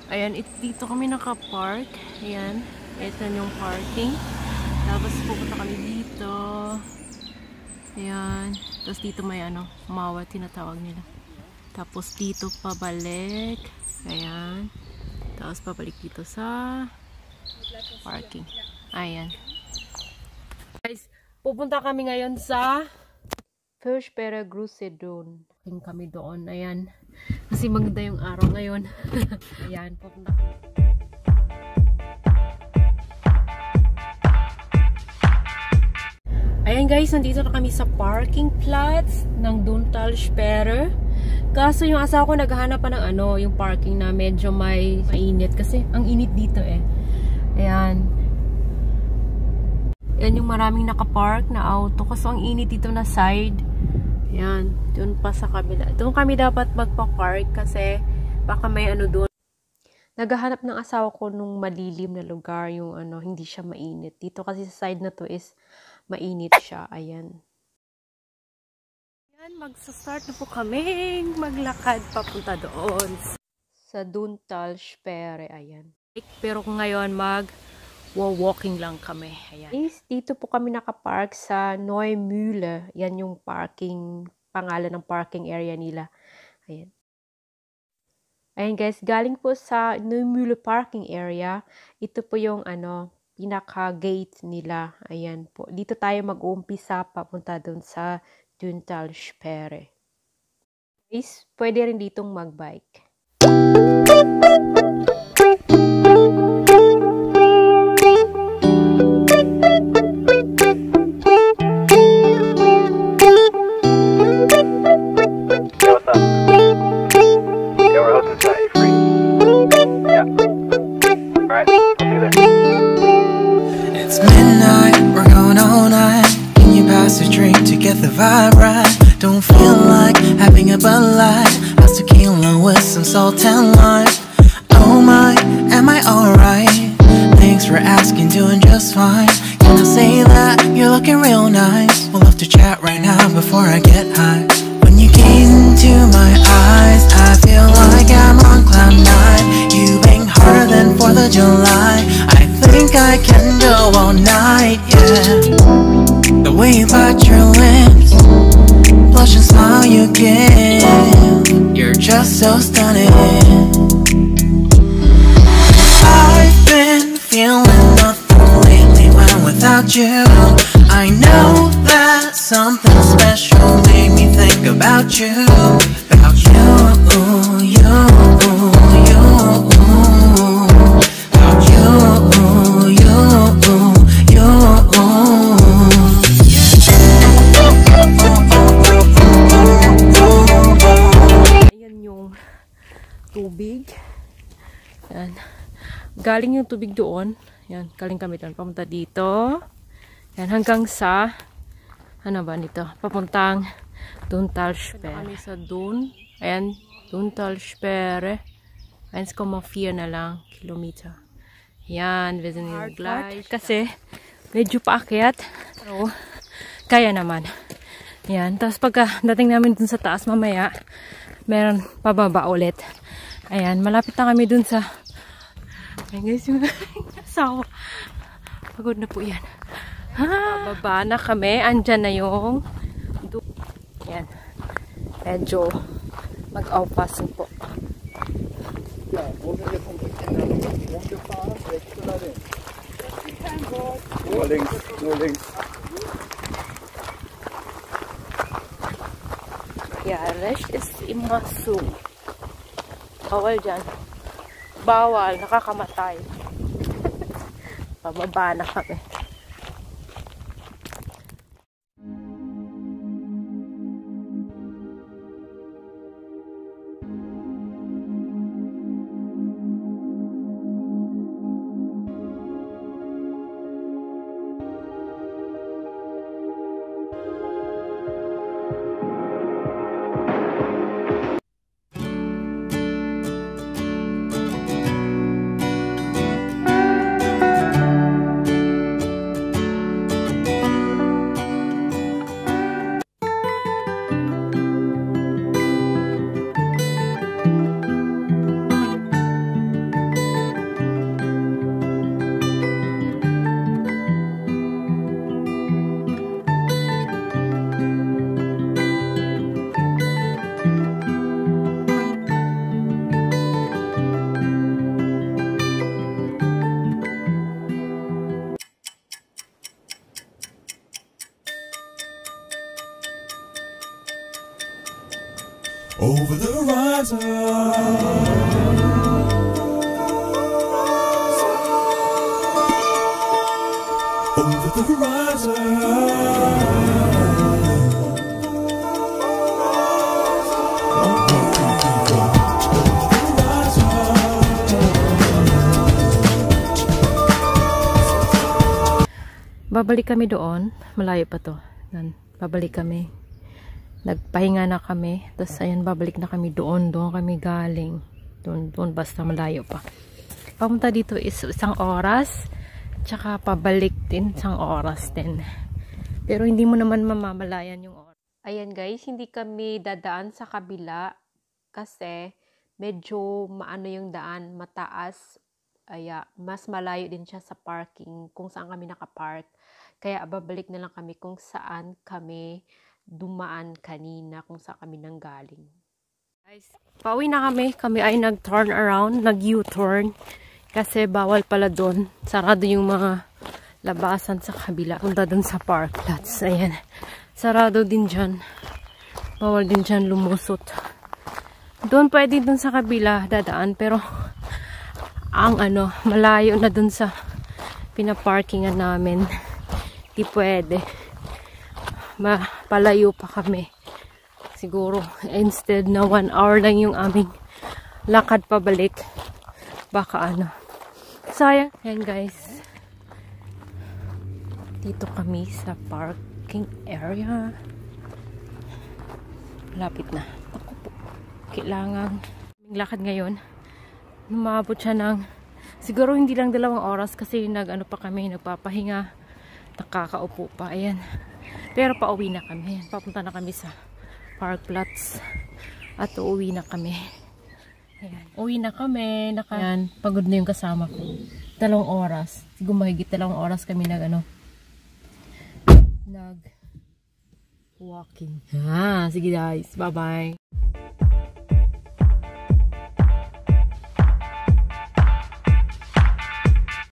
Ayan, dito kami nakapark. Ayan, ito yung parking. Tapos pupunta kami dito. Ayan. Tapos dito may mawa tinatawag nila. Tapos dito pabalik. Ayan. Tapos pabalik dito sa parking. Ayan. Guys, pupunta kami ngayon sa First Peregrusedon. Tingin kami doon. Ayan. Kasi maganda yung araw ngayon. Ayan, pupunta kami. Ayan guys, nandito na kami sa parking plots ng Duntalsperre. Kaso yung asawa ko naghahanap pa ng yung parking na medyo may mainit. Kasi ang init dito eh. Ayan. Yan yung maraming nakapark na auto. Kaso ang init dito na side. Ayan. Doon pa sa kabila. Doon kami dapat magpa-park kasi baka may doon. Naghahanap ng asawa ko nung malilim na lugar. Yung hindi siya mainit. Dito kasi sa side na to is mainit siya. Ayan. Ayan, magsa-start na po kami maglakad papunta doon sa Duntalsperre. Ayan. Pero kung ngayon walking lang kami. Ayan. Dito po kami nakapark sa Neumühle. Yan yung pangalan ng parking area nila. Ayan. Ayan guys, galing po sa Neumühle parking area. Ito po yung pinaka-gate nila. Ayan po. Dito tayo mag-uumpisa papunta doon sa Duntalsperre. Guys, pwede rin ditong mag-bike. The vibe right, don't feel like having a Bud Light, how's tequila with some salt and lime. Oh my, am I alright? Thanks for asking, doing just fine. Can I say that you're looking real nice? We'll have to chat right now before I get high. When you gaze into my eyes, I feel like I'm on cloud nine. You bang harder than 4th of July. I think I can go all night, yeah. The way you bite your lips, blush and smile you give, you're just so stunning. I've been feeling nothing lately when I'm without you. I know that something special made me think about you. About you, you, you. About you, you, you. Tubig. Yan. Galing yung tubig doon. Yan, galing kami doon. Papunta dito. Yan, hanggang sa nito? Papuntang Duntalsperre. Kami sa Dun. Ayan, Duntalsperre. 1,4 na lang kilometer. Yan, wir sind gleich. Kasi medyo paakyat. So, kaya naman. Yan, tapos pagka dating namin dun sa taas mamaya, meron pababa ulit. Ayan, malapit na kami dun sa... Ayan guys, yung asawa. Pagod na po yan. Bababa na kami. Andyan na yung... Ayan. Medyo mag-aufpassen po. Nur links, nur links. Ja, rechts ist immer zu. Bawal dyan. Bawal, nakakamatay. Pababa na kami. over the horizon. Over the horizon. Babalik kami doon. Malayo pa to. Yan. Babalik kami. Nagpahinga na kami. Tapos ayan, babalik na kami doon. Doon kami galing. Doon basta malayo pa. Papunta dito is isang oras. Tsaka pabalik din isang oras din. Pero hindi mo naman mamamalayan yung oras. Ayan guys, hindi kami dadaan sa kabila. Kasi medyo maano yung daan. Mataas. Kaya mas malayo din siya sa parking. Kung saan kami nakapark. Kaya babalik na lang kami kung saan kami dumaan kanina, kung saan kami nanggaling. Guys, pauwi na kami. Kami ay nag-turn around, nag-U-turn. Kasi bawal pala doon. Sarado yung mga labasan sa kabila. Punta doon sa park lots. Ayan. Sarado din dyan. Bawal din dyan lumusot. Doon pwede doon sa kabila dadaan. Pero ang malayo na doon sa pinaparkingan namin. Di pwede. Palayo pa kami. Siguro, instead na 1 hour lang yung aming lakad pabalik. Baka sayang. Ayan guys. Dito kami sa parking area. Malapit na. Ako po. Kailangan. Aming lakad ngayon. Lumabot siya ng siguro hindi lang 2 oras kasi pa kami, nagpapahinga. Nakakaupo pa. Ayan. Pero pauwi na kami. Papunta na kami sa park plots. At uuwi na kami. Ayan. Uwi na kami. Ayan. Pagod na yung kasama ko. 2 oras. Siguro mahigit 2 oras kami nag walking. Sige guys. Bye bye.